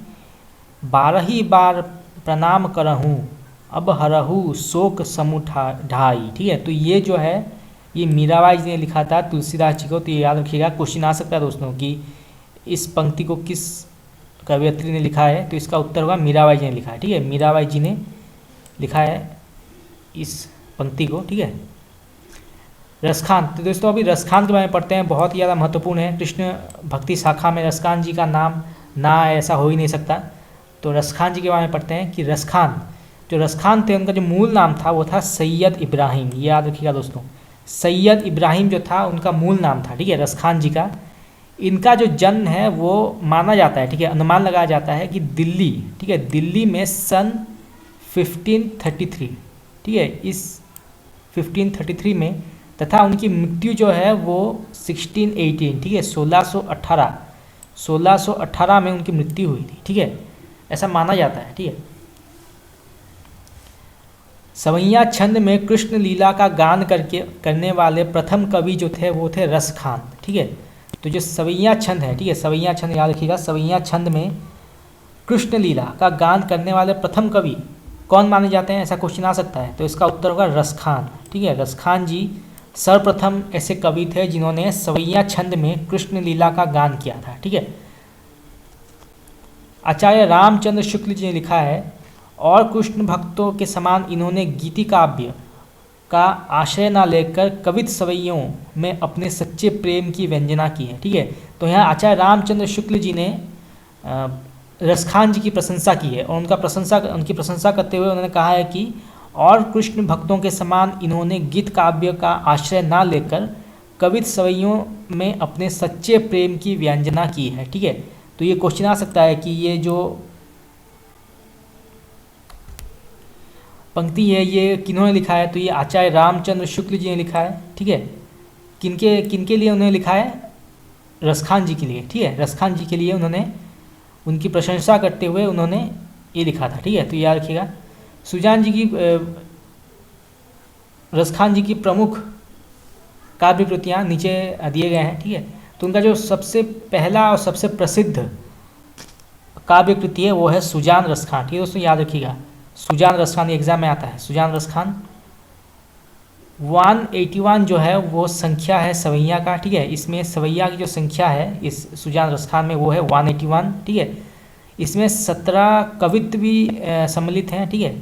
12 बार प्रणाम करहूँ अब हरहू शोक समुठा ढाई। ठीक है, तो ये जो है ये मीराबाई जी ने लिखा था तुलसीदास जी को। तो ये याद रखिएगा, क्वेश्चन आ सकता है दोस्तों कि इस पंक्ति को किस कवयित्री ने लिखा है, तो इसका उत्तर होगा मीराबाई जी ने लिखा है। ठीक है, मीराबाई जी ने लिखा है इस पंक्ति को। ठीक है, रसखान। तो दोस्तों अभी रसखान के बारे में पढ़ते हैं, बहुत ही ज़्यादा महत्वपूर्ण है। कृष्ण भक्ति शाखा में रसखान जी का नाम ना ऐसा हो ही नहीं सकता। तो रसखान जी के बारे में पढ़ते हैं कि रसखान, जो रसखान थे उनका जो मूल नाम था वो था सैयद इब्राहिम। ये याद रखिएगा दोस्तों, सैयद इब्राहिम जो था उनका मूल नाम था। ठीक है, रसखान जी का। इनका जो जन्म है वो माना जाता है, ठीक है, अनुमान लगाया जाता है कि दिल्ली, ठीक है, दिल्ली में सन 1533, ठीक है, इस 1533 में, तथा उनकी मृत्यु जो है वो 1618, ठीक है, 1618 में उनकी मृत्यु हुई थी। ठीक है, ऐसा माना जाता है। ठीक है, सवैया छंद में कृष्ण लीला का गान करने वाले प्रथम कवि जो थे वो थे रसखान। ठीक है, तो जो सवैया छंद है, ठीक है, सवैया छंद याद रखिएगा, सवैया छंद में कृष्ण लीला का गान करने वाले प्रथम कवि कौन माने जाते हैं, ऐसा क्वेश्चन आ सकता है। तो इसका उत्तर होगा रसखान। ठीक है, रसखान जी सर्वप्रथम ऐसे कवि थे जिन्होंने सवैया छंद में कृष्ण लीला का गान किया था। ठीक है, आचार्य रामचंद्र शुक्ल जी ने लिखा है, और कृष्ण भक्तों के समान इन्होंने गीति काव्य का आश्रय न लेकर कवित सवैयों में अपने सच्चे प्रेम की व्यंजना की है। ठीक है, तो यहाँ आचार्य रामचंद्र शुक्ल जी ने रसखान जी की प्रशंसा की है और उनकी प्रशंसा करते हुए उन्होंने कहा है कि और कृष्ण भक्तों के समान इन्होंने गीत काव्य का आश्रय ना लेकर कवित सवैयों में अपने सच्चे प्रेम की व्यंजना की है। ठीक है, तो ये क्वेश्चन आ सकता है कि ये जो पंक्ति है ये किन्होंने लिखा है, तो ये आचार्य रामचंद्र शुक्ल जी ने लिखा है। ठीक है, किनके किनके लिए उन्होंने लिखा है? रसखान जी के लिए। ठीक है, रसखान जी के लिए उन्होंने उनकी प्रशंसा करते हुए उन्होंने ये लिखा था। ठीक है, तो याद रखिएगा। सुजान जी की रसखान जी की प्रमुख काव्य कृतियाँ नीचे दिए गए हैं। ठीक है, तो उनका जो सबसे पहला और सबसे प्रसिद्ध काव्य कृति है वो है सुजान रसखान। ठीक है दोस्तों, याद रखिएगा, सुजान रसखान एग्जाम में आता है। सुजान रसखान 181 जो है वो संख्या है सवैया का। ठीक है, इसमें सवैया की जो संख्या है इस सुजान रसखान में वो है 181। ठीक है, इसमें 17 कवित्व भी सम्मिलित हैं। ठीक है,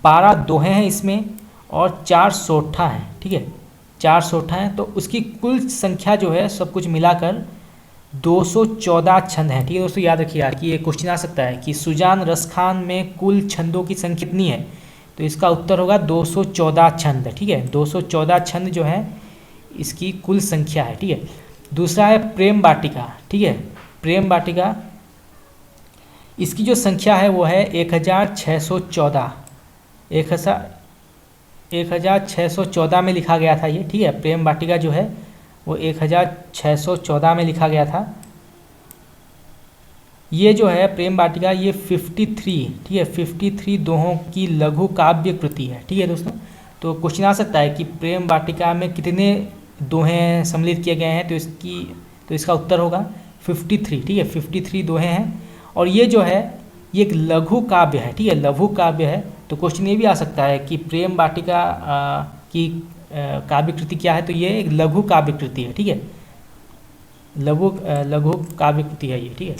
12 दोहे हैं इसमें और 4 सोठा हैं। ठीक है, 4 सोठा हैं, तो उसकी कुल संख्या जो है सब कुछ मिलाकर 214 छंद हैं। ठीक है दोस्तों, याद रखिए कि ये क्वेश्चन आ सकता है कि सुजान रसखान में कुल छंदों की संख्या कितनी है, तो इसका उत्तर होगा 214 छंद। ठीक है, 214 छंद जो है इसकी कुल संख्या है। ठीक है, दूसरा है प्रेम वाटिका। ठीक है, प्रेम वाटिका इसकी जो संख्या है वो है 1614। 1614 में लिखा गया था ये। ठीक है, प्रेम वाटिका जो है वो 1614 में लिखा गया था। ये जो है प्रेम वाटिका ये 53, ठीक है, 53 दोहों की लघु काव्य कृति है। ठीक है दोस्तों, तो क्वेश्चन आ सकता है कि प्रेम वाटिका में कितने दोहे सम्मिलित किए गए हैं, तो इसका उत्तर होगा 53। ठीक है, 53 दोहे हैं और ये जो है ये एक लघु काव्य है। ठीक है, लघु काव्य है, तो क्वेश्चन ये भी आ सकता है कि प्रेम वाटिका की काव्य कृति क्या है, तो ये एक लघु काव्य कृति है। ठीक है, लघु काव्य कृति है ये। ठीक है,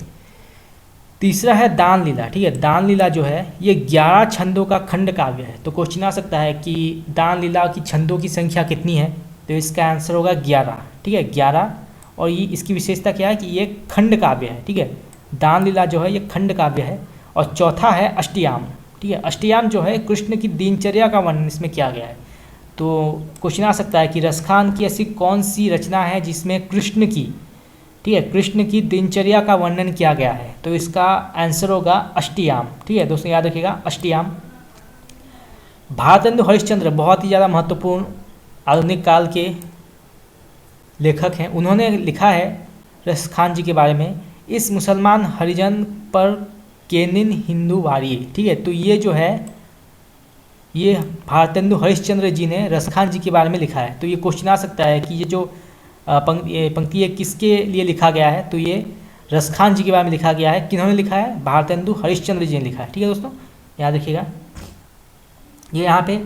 तीसरा है दान लीला। ठीक है, दान लीला जो है ये 11 छंदों का खंड काव्य है। तो क्वेश्चन आ सकता है कि दान लीला की छंदों की संख्या कितनी है, तो इसका आंसर होगा 11। ठीक है, 11, और ये इसकी विशेषता क्या है कि ये खंड काव्य है। ठीक है, दान लीला जो है ये खंड काव्य है। और चौथा है अष्टयाम। ठीक है, अष्टयाम जो है कृष्ण की दिनचर्या का वर्णन इसमें किया गया है। तो क्वेश्चन आ सकता है कि रसखान की ऐसी कौन सी रचना है जिसमें कृष्ण की, ठीक है, कृष्ण की दिनचर्या का वर्णन किया गया है, तो इसका आंसर होगा अष्टयाम। ठीक है दोस्तों, याद रखिएगा अष्टयाम। भारतेंदु हरिश्चंद्र बहुत ही ज़्यादा महत्वपूर्ण आधुनिक काल के लेखक हैं। उन्होंने लिखा है रसखान जी के बारे में, इस मुसलमान हरिजन पर केनिन हिंदू वारी। ठीक है, तो ये जो है ये भारतेंदु हरिश्चंद्र जी ने रसखान जी के बारे में लिखा है। तो ये क्वेश्चन आ सकता है कि ये जो पंक्ति है किसके लिए लिखा गया है, तो ये रसखान जी के बारे में लिखा गया है। किन्होंने लिखा है? भारतेंदु हरिश्चंद्र जी ने लिखा है। ठीक है दोस्तों, याद रखिएगा। ये यहाँ पे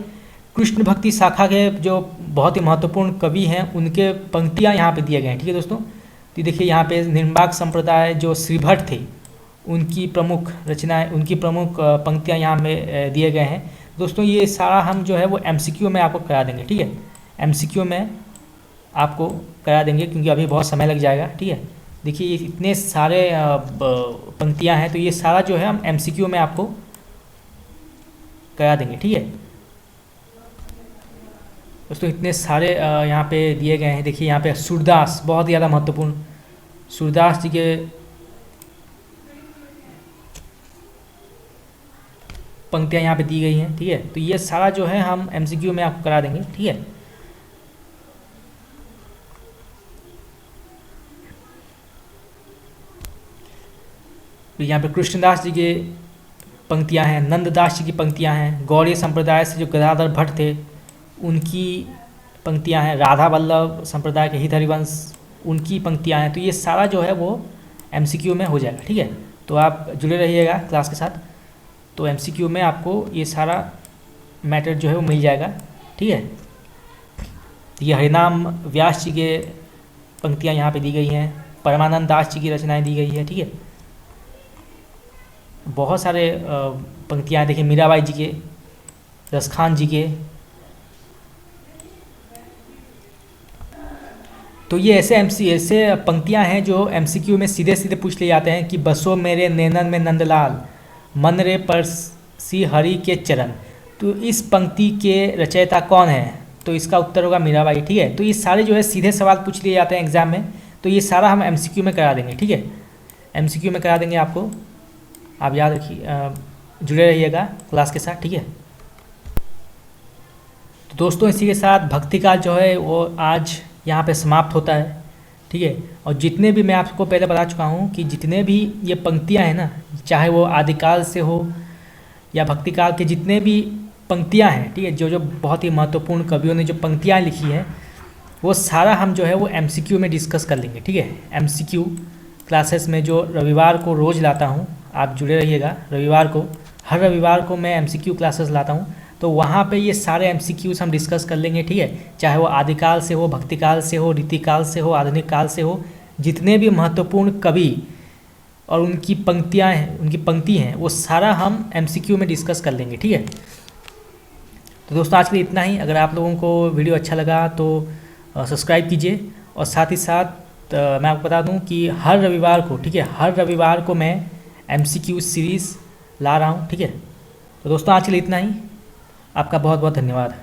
कृष्ण भक्ति शाखा के जो बहुत ही महत्वपूर्ण कवि हैं उनके पंक्तियाँ यहाँ पे दिए गए हैं। ठीक है दोस्तों, तो देखिए यहाँ पे निर्वाक संप्रदाय जो श्रीभट्ट थे उनकी प्रमुख रचनाएं, उनकी प्रमुख पंक्तियाँ यहाँ में दिए गए हैं। दोस्तों ये सारा हम जो है वो MCQ में आपको करा देंगे। ठीक है, MCQ में आपको करा देंगे क्योंकि अभी बहुत समय लग जाएगा। ठीक है, देखिए ये इतने सारे पंक्तियाँ हैं, तो ये सारा जो है हम MCQ में आपको करा देंगे। ठीक है दोस्तों, इतने सारे यहाँ पे दिए गए हैं। देखिए यहाँ पे सूरदास बहुत ज़्यादा महत्वपूर्ण, सूरदास जी के पंक्तियाँ यहाँ पे दी गई हैं। ठीक है, तो ये सारा जो है हम MCQ में आपको करा देंगे। ठीक है, तो यहाँ पे कृष्णदास जी के पंक्तियाँ हैं, नंददास जी की पंक्तियाँ हैं, गौड़ीय संप्रदाय से जो गदाधर भट्ट थे उनकी पंक्तियाँ हैं, राधा वल्लभ संप्रदाय के हित हरिवंश उनकी पंक्तियाँ हैं। तो ये सारा जो है वो MCQ में हो जाएगा। ठीक है, तो आप जुड़े रहिएगा क्लास के साथ, तो MCQ में आपको ये सारा मैटर जो है वो मिल जाएगा। ठीक है, ये हरिनाम व्यास जी के पंक्तियाँ यहाँ पे दी गई हैं, परमानंद दास जी की रचनाएं दी गई है। ठीक है, बहुत सारे पंक्तियाँ देखिए, मीराबाई जी के, रसखान जी के, तो ये ऐसे पंक्तियां हैं जो एमसीक्यू में सीधे सीधे पूछ लिए जाते हैं कि बसो मेरे नैनन में नंदलाल, मन रे परसी हरि के चरण। तो इस पंक्ति के रचयिता कौन है? तो इसका उत्तर होगा मीराबाई। ठीक है, तो ये सारे जो है सीधे सवाल पूछ लिए जाते हैं एग्जाम में, तो ये सारा हम एमसीक्यू में करा देंगे। ठीक है, एमसीक्यू में करा देंगे आपको, आप याद रखिए, जुड़े रहिएगा क्लास के साथ। ठीक है, तो दोस्तों इसी के साथ भक्ति काल जो है वो आज यहाँ पे समाप्त होता है। ठीक है, और जितने भी मैं आपको पहले बता चुका हूँ कि जितने भी ये पंक्तियाँ हैं ना, चाहे वो आदिकाल से हो या भक्ति काल के जितने भी पंक्तियाँ हैं, ठीक है, जो जो बहुत ही महत्वपूर्ण कवियों ने जो पंक्तियाँ लिखी हैं, वो सारा हम जो है वो एमसीक्यू में डिस्कस कर लेंगे। ठीक है, एमसीक्यू क्लासेस में जो रविवार को रोज़ लाता हूँ, आप जुड़े रहिएगा। रविवार को, हर रविवार को मैं एमसीक्यू क्लासेस लाता हूँ, तो वहाँ पे ये सारे एमसीक्यूज हम डिस्कस कर लेंगे। ठीक है, चाहे वो आदिकाल से हो, भक्ति काल से हो, रीतिकाल से हो, आधुनिक काल से हो, जितने भी महत्वपूर्ण कवि और उनकी पंक्तियाँ हैं, उनकी पंक्ति हैं, वो सारा हम एमसीक्यू में डिस्कस कर लेंगे। ठीक है, तो दोस्तों आज के लिए इतना ही। अगर आप लोगों को वीडियो अच्छा लगा तो सब्सक्राइब कीजिए, और साथ ही साथ मैं आपको बता दूं कि हर रविवार को, ठीक है, हर रविवार को मैं एमसीक्यू सीरीज़ ला रहा हूं। ठीक है, तो दोस्तों आज के लिए इतना ही। आपका बहुत बहुत धन्यवाद।